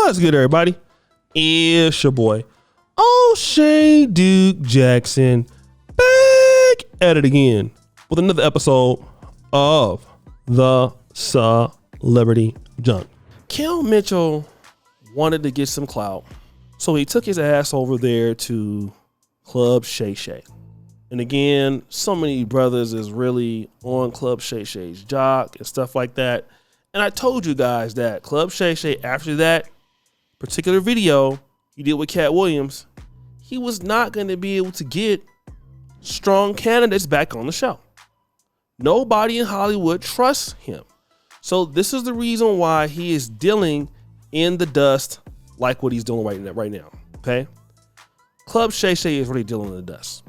What's good, everybody? It's your boy, O'Shea Duke Jackson, back at it again with another episode of the Celebrity Junk. Kel Mitchell wanted to get some clout, so he took his ass over there to Club Shay Shay. And again, so many brothers is really on Club Shay Shay's jock and stuff like that. And I told you guys that Club Shay Shay, after that particular video he did with Cat Williams, he was not going to be able to get strong candidates back on the show. Nobody in Hollywood trusts him. So this is the reason why he is dealing in the dust like what he's doing right now. Okay? Club Shay Shay is really dealing in the dust.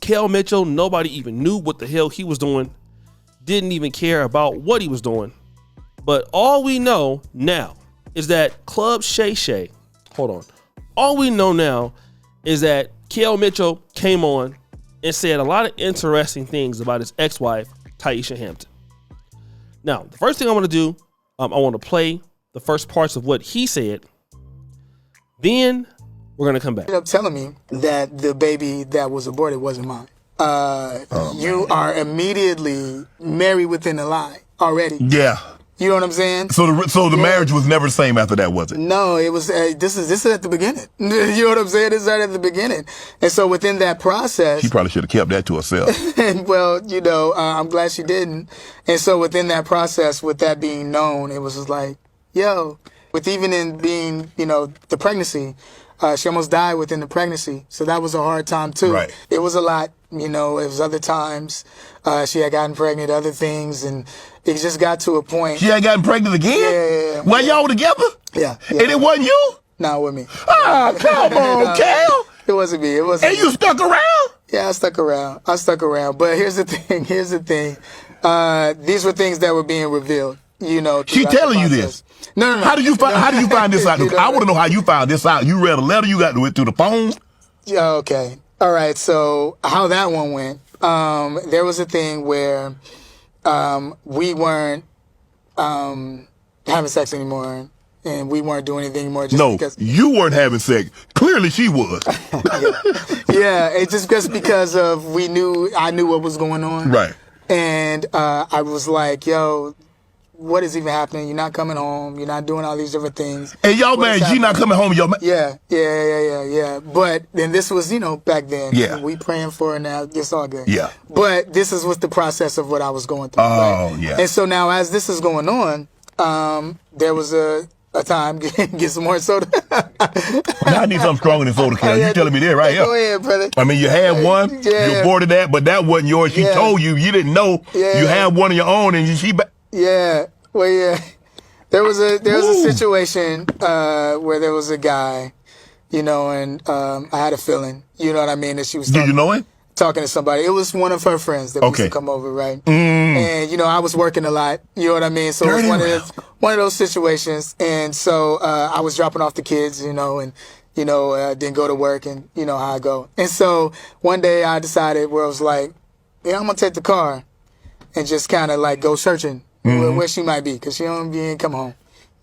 Kel Mitchell, nobody even knew what the hell he was doing. Didn't even care about what he was doing. But all we know now is that Club Shay Shay, all we know now is that Kel Mitchell came on and said a lot of interesting things about his ex-wife, Taisha Hampton. Now, the first thing I want to do, I want to play the first parts of what he said. Then we're going to come back. Ended up telling me that the baby that was aborted wasn't mine. You are immediately married within a lie already. Yeah. You know what I'm saying? So the marriage was never the same after that, was it? No, it was. This is at the beginning. You know what I'm saying? This is right at the beginning. And so within that process, She probably should have kept that to herself. and well, you know, I'm glad she didn't. And so within that process, with that being known, it was just like, yo, with even in being, you know, the pregnancy, she almost died within the pregnancy. So that was a hard time too. Right. It was a lot. You know, it was other times she had gotten pregnant, other things, and it just got to a point. She had gotten pregnant again? Yeah. While y'all were together? Yeah. And it wasn't you? Not with me. Ah, come on, Kel. It wasn't me. It wasn't. And you stuck around? Yeah, I stuck around. But here's the thing. These were things that were being revealed. You know. She telling you this? No. How do you find this out? I want to know how you found this out. You read a letter, you got to it through the phone? Yeah, okay. All right. So how that one went, there was a thing where we weren't having sex anymore, and we weren't doing anything anymore. Because you weren't having sex. Clearly she was. yeah, it's just because of I knew what was going on. Right. And I was like, yo, what is even happening? You're not coming home. You're not doing all these different things. And y'all married, she not coming home. Yeah. But then this was, you know, back then. Yeah. We praying for her now. It's all good. Yeah. But this is what the process of what I was going through. Oh, right? yeah. And so now as this is going on, there was a time, get some more soda. Now I need something stronger than soda, Kel. You telling me that right here. Go ahead, brother. I mean, you had one, you aborted that, but that wasn't yours. She told you didn't know you had one of your own, and Yeah. Well, yeah. There was a situation where there was a guy, you know, and I had a feeling, you know what I mean, that she was Did you know him? Talking to somebody. It was one of her friends that used to come over, right? And, you know, I was working a lot, you know what I mean? So it was one of those situations. And so I was dropping off the kids, you know, and, you know, didn't go to work, and you know how I go. And so one day I decided where I was like, yeah, I'm going to take the car and just kind of like go searching where she might be, because she ain't come home.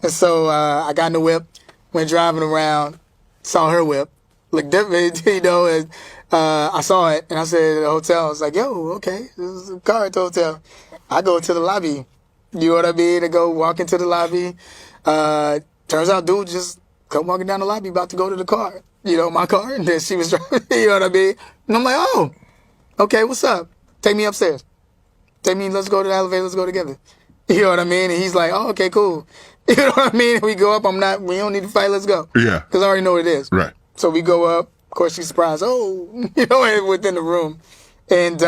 And so I got in the whip, went driving around, saw her whip, looked different, you know, and I saw it, and I said at the hotel, I was like, yo, okay, this is a car at the hotel. I go to the lobby, you know what I mean, I go walk into the lobby. Turns out dude just come walking down the lobby about to go to the car, you know, my car, and then she was driving, you know what I mean? And I'm like, oh, okay, what's up? Take me upstairs. Let's go to the elevator, let's go together. You know what I mean? And he's like, oh, okay, cool. You know what I mean? We go up, we don't need to fight, let's go. Yeah. Because I already know what it is. Right. So we go up. Of course, she's surprised. Oh, you know, within the room. And,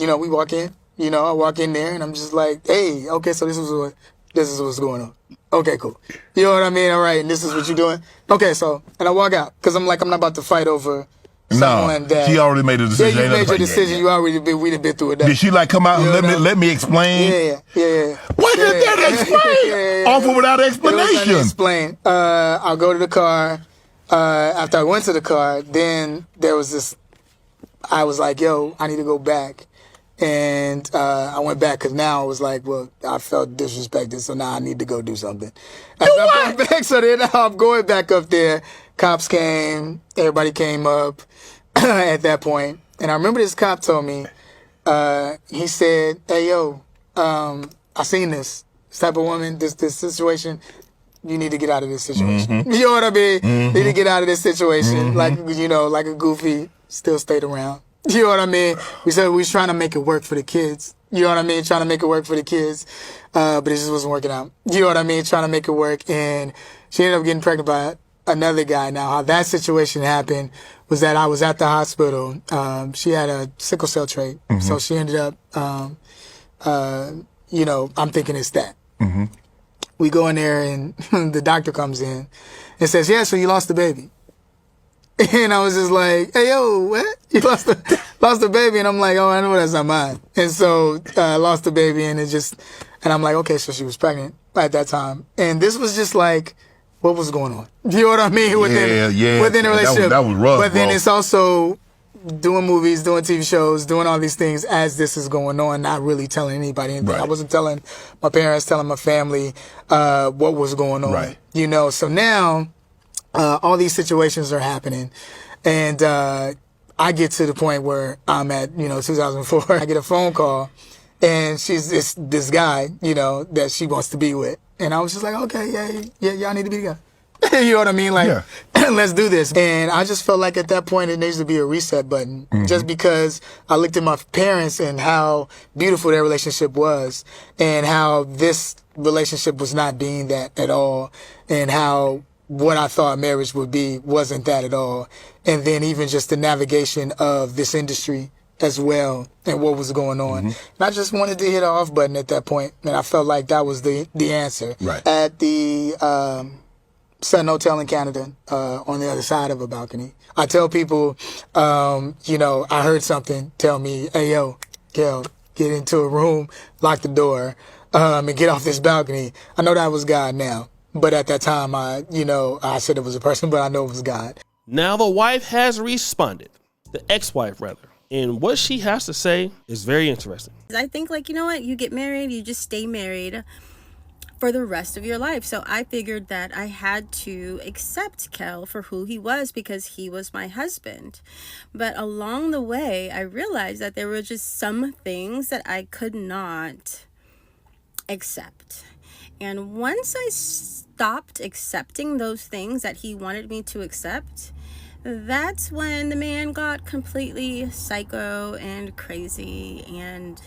you know, we walk in. You know, I walk in there, and I'm just like, hey, okay, so this is what's going on. Okay, cool. You know what I mean? All right, and this is what you're doing? Okay, so, and I walk out. Because I'm like, I'm not about to fight over someone that... she already made a decision. Yeah, you made your decision. We done been through it. Did she like come out and let me explain? Yeah. What did that explain? Offer without explanation. Explain. I'll go to the car. After I went to the car, then there was this, I was like, yo, I need to go back And I went back because now I was like, well, I felt disrespected, so now I need to go do something. I'm going back, so then I'm going back up there. Cops came, everybody came up at that point. And I remember this cop told me, he said, hey, yo, I seen this type of woman, this situation. You need to get out of this situation. You know what I mean? Need to get out of this situation. Like, you know, like a goofy, still stayed around. You know what I mean? We said we was trying to make it work for the kids. You know what I mean? Trying to make it work for the kids. But it just wasn't working out. You know what I mean? Trying to make it work. And she ended up getting pregnant by another guy. Now, how that situation happened was that I was at the hospital. She had a sickle cell trait. So she ended up, you know, I'm thinking it's that. We go in there and the doctor comes in and says, yeah, so you lost the baby. And I was just like, hey, yo, what? You lost the baby? And I'm like, oh, I know that's not mine. And so I lost the baby and and I'm like, okay, so she was pregnant at that time. And this was just like, what was going on? You know what I mean? Within the relationship. That was rough, but then it's also doing movies, doing TV shows, doing all these things as this is going on, not really telling anybody anything. Right. I wasn't telling my parents, telling my family what was going on. Right. You know, so now all these situations are happening. And I get to the point where I'm at, 2004. I get a phone call and she's this guy, that she wants to be with. And I was just like, okay, yeah, y'all need to be together. You know what I mean? Like, let's do this. And I just felt like at that point it needs to be a reset button. Just because I looked at my parents and how beautiful their relationship was and how this relationship was not being that at all, and how what I thought marriage would be wasn't that at all. And then even just the navigation of this industry as well and what was going on. And I just wanted to hit an off button at that point. And I felt like that was the answer. Right. At the Sun Hotel in Canada, on the other side of a balcony, I tell people, I heard something tell me, hey, yo, Kel, get into a room, lock the door, and get off this balcony. I know that was God now. But at that time, I said it was a person, but I know it was God. Now the wife has responded, the ex-wife rather. And what she has to say is very interesting. I think, you know what? You get married, you just stay married for the rest of your life. So I figured that I had to accept Kel for who he was because he was my husband. But along the way, I realized that there were just some things that I could not accept. And once I stopped accepting those things that he wanted me to accept, that's when the man got completely psycho and crazy, and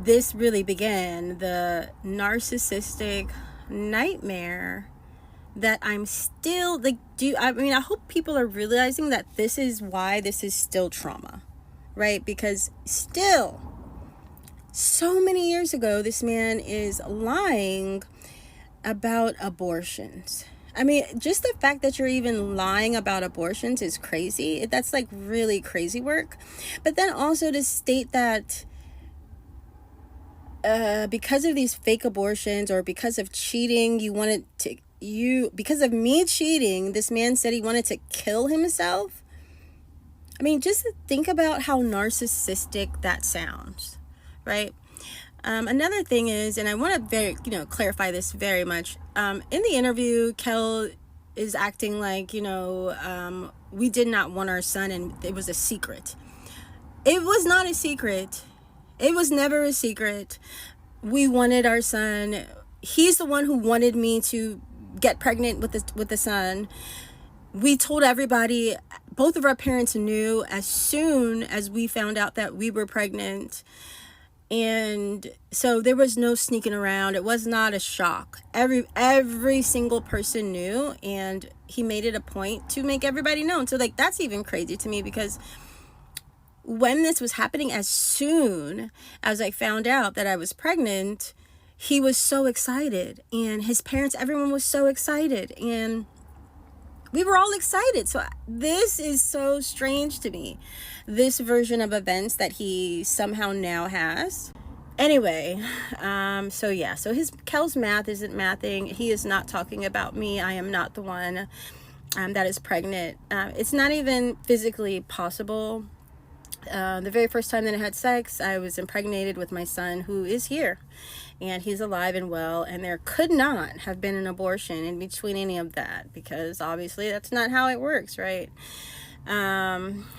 this really began the narcissistic nightmare that I'm still I hope people are realizing that this is why this is still trauma, right? Because still, so many years ago, this man is lying about abortions. I mean, just the fact that you're even lying about abortions is crazy. That's really crazy work. But then also to state that because of these fake abortions or because of cheating, because of me cheating, this man said he wanted to kill himself. I mean, just think about how narcissistic that sounds, right? Another thing is, and I want to clarify this very much. In the interview, Kel is acting like, we did not want our son and it was a secret. It was not a secret. It was never a secret. We wanted our son. He's the one who wanted me to get pregnant with the son. We told everybody. Both of our parents knew as soon as we found out that we were pregnant. And so there was no sneaking around. It was not a shock. Every single person knew, and he made it a point to make everybody know. So that's even crazy to me, because when this was happening, as soon as I found out that I was pregnant, he was so excited, and his parents, everyone was so excited, and we were all excited. So this is so strange to me, this version of events that he somehow now has. Anyway, so Kel's math isn't mathing. He is not talking about me. I am not the one that is pregnant. It's not even physically possible The very first time that I had sex, I was impregnated with my son, who is here, and he's alive and well, and there could not have been an abortion in between any of that, because obviously that's not how it works, right?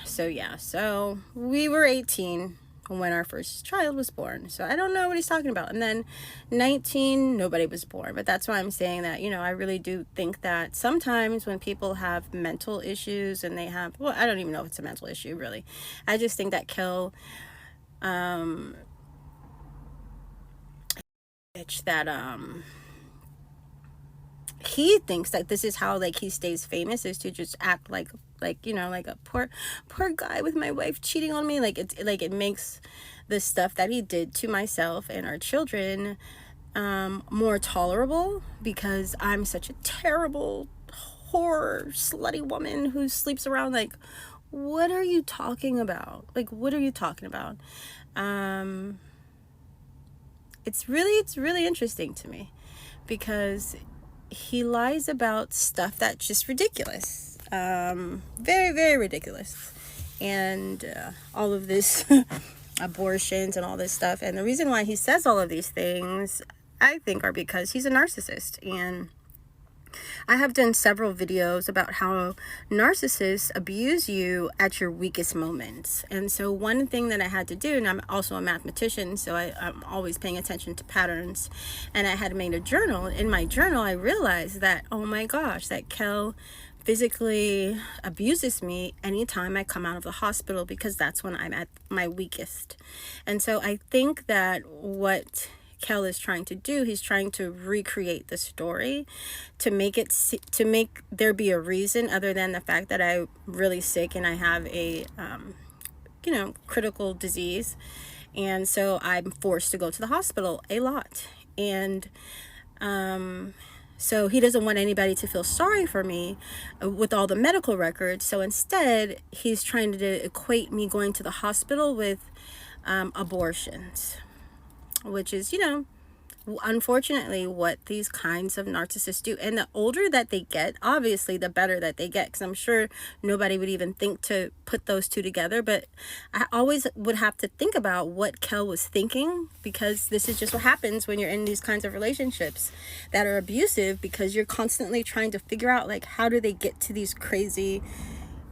So we were 18 when our first child was born, so I don't know what he's talking about. And then 19, nobody was born. But that's why I'm saying that, I really do think that sometimes when people have mental issues and they have, well, I don't even know if it's a mental issue, really. I just think that Kel, he thinks that this is how, like, he stays famous, is to just act like a poor guy with my wife cheating on me. It makes the stuff that he did to myself and our children more tolerable, because I'm such a terrible whore, slutty woman who sleeps around. Like, what are you talking about? It's really interesting to me, because he lies about stuff that's just ridiculous. Very, very ridiculous. And all of this abortions and all this stuff. And the reason why he says all of these things, I think, are because he's a narcissist. And I have done several videos about how narcissists abuse you at your weakest moments. And so one thing that I had to do, and I'm also a mathematician, so I'm always paying attention to patterns, and I had made a journal. In my journal, I realized that, oh my gosh, that Kel physically abuses me anytime I come out of the hospital, because that's when I'm at my weakest. And so I think that what Kel is trying to do, he's trying to recreate the story to make there be a reason other than the fact that I'm really sick and I have a critical disease, and so I'm forced to go to the hospital a lot. And so he doesn't want anybody to feel sorry for me with all the medical records. So instead, he's trying to equate me going to the hospital with abortions, which is, unfortunately what these kinds of narcissists do. And the older that they get, obviously the better that they get, because I'm sure nobody would even think to put those two together. But I always would have to think about what Kel was thinking, because this is just what happens when you're in these kinds of relationships that are abusive, because you're constantly trying to figure out, like, how do they get to these crazy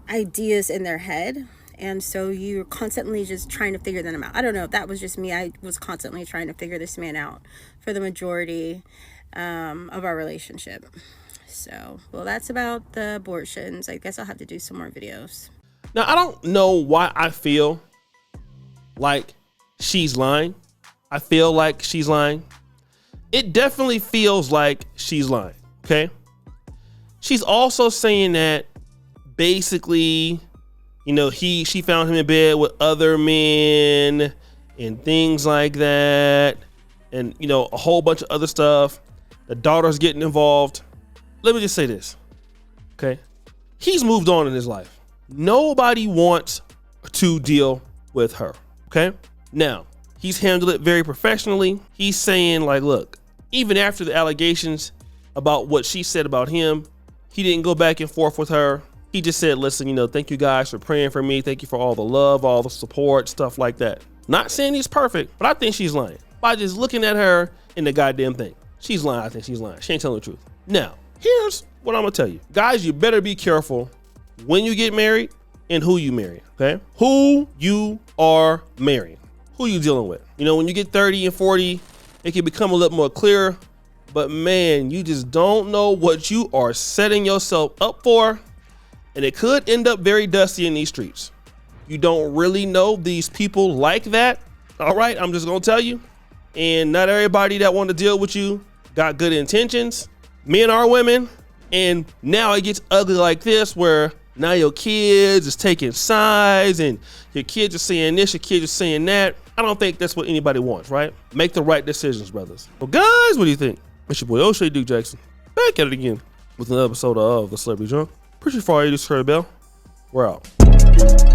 ideas in their head. And so you're constantly just trying to figure them out. I don't know. That was just me. I was constantly trying to figure this man out for the majority of our relationship. So, well, that's about the abortions. I guess I'll have to do some more videos. Now, I don't know why I feel like she's lying. I feel like she's lying. It definitely feels like she's lying, okay? She's also saying that basically, she found him in bed with other men and things like that. And, a whole bunch of other stuff. The daughter's getting involved. Let me just say this, okay? He's moved on in his life. Nobody wants to deal with her, okay? Now, he's handled it very professionally. He's saying, like, look, even after the allegations about what she said about him, he didn't go back and forth with her. He just said, listen, thank you guys for praying for me. Thank you for all the love, all the support, stuff like that. Not saying he's perfect, but I think she's lying. By just looking at her in the goddamn thing. She's lying. I think she's lying. She ain't telling the truth. Now, here's what I'm going to tell you. Guys, you better be careful when you get married and who you marry, okay? Who you are marrying. Who you dealing with. When you get 30 and 40, it can become a little more clear. But man, you just don't know what you are setting yourself up for. And it could end up very dusty in these streets. You don't really know these people like that. All right, I'm just gonna tell you. And not everybody that want to deal with you got good intentions. Men or women. And now it gets ugly like this, where now your kids is taking sides and your kids are saying this, your kids are saying that. I don't think that's what anybody wants, right? Make the right decisions, brothers. Well, guys, what do you think? It's your boy O'Shea Duke Jackson, back at it again with another episode of The Celebrity Drunk. Appreciate for all you just heard, Bell. We're out.